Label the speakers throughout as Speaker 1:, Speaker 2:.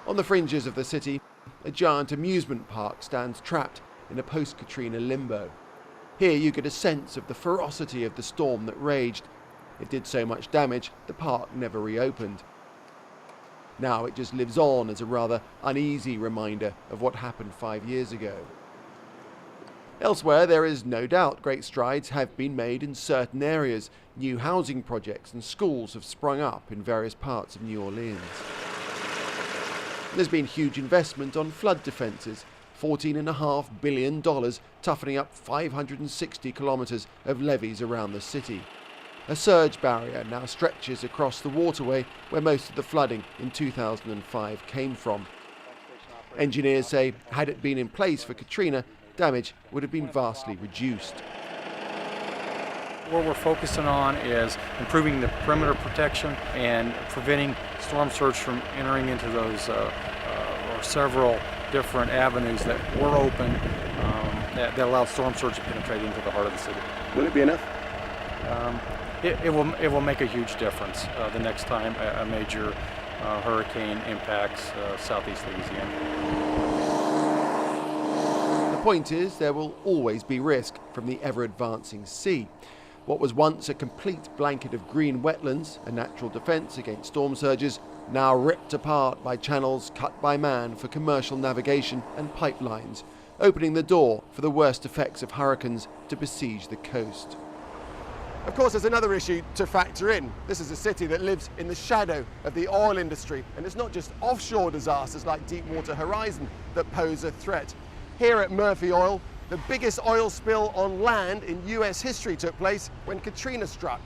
Speaker 1: On the fringes of the city, a giant amusement park stands trapped in a post-Katrina limbo. Here you get a sense of the ferocity of the storm that raged. It did so much damage, the park never reopened. Now it just lives on as a rather uneasy reminder of what happened 5 years ago. Elsewhere, there is no doubt great strides have been made in certain areas. New housing projects and schools have sprung up in various parts of New Orleans. There's been huge investment on flood defences, $14.5 billion toughening up 560 kilometres of levees around the city. A surge barrier now stretches across the waterway where most of the flooding in 2005 came from. Engineers say, had it been in place for Katrina, damage would have been vastly reduced.
Speaker 2: What we're focusing on is improving the perimeter protection and preventing storm surge from entering into those or several different avenues that were open that allowed storm surge to penetrate into the heart of the city.
Speaker 1: Will it be enough?
Speaker 2: It will make a huge difference the next time a major hurricane impacts southeast Louisiana.
Speaker 1: The point is, there will always be risk from the ever-advancing sea. What was once a complete blanket of green wetlands, a natural defence against storm surges, now ripped apart by channels cut by man for commercial navigation and pipelines, opening the door for the worst effects of hurricanes to besiege the coast. Of course, there's another issue to factor in. This is a city that lives in the shadow of the oil industry, and it's not just offshore disasters like Deepwater Horizon that pose a threat. Here at Murphy Oil, the biggest oil spill on land in US history took place when Katrina struck.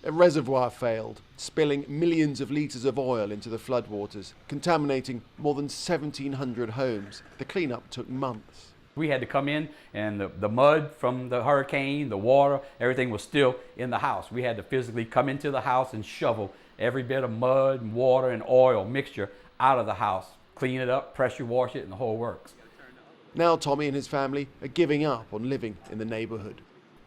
Speaker 1: A reservoir failed, spilling millions of litres of oil into the floodwaters, contaminating more than 1,700 homes. The cleanup took months.
Speaker 3: We had to come in, and the mud from the hurricane, the water, everything was still in the house. We had to physically come into the house and shovel every bit of mud and water and oil mixture out of the house, clean it up, pressure wash it, and the whole works.
Speaker 1: Now Tommy and his family are giving up on living in the neighborhood.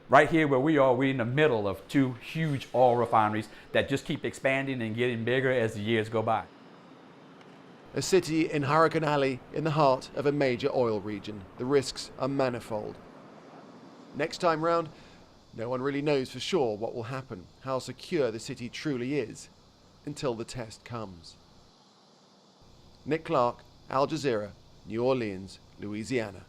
Speaker 3: Right here where we are, we're in the middle of two huge oil refineries that just keep expanding and getting bigger as the years go by.
Speaker 1: A city in Hurricane Alley in the heart of a major oil region. The risks are manifold. Next time round, no one really knows for sure what will happen, how secure the city truly is, until the test comes. Nick Clark, Al Jazeera, New Orleans, Louisiana.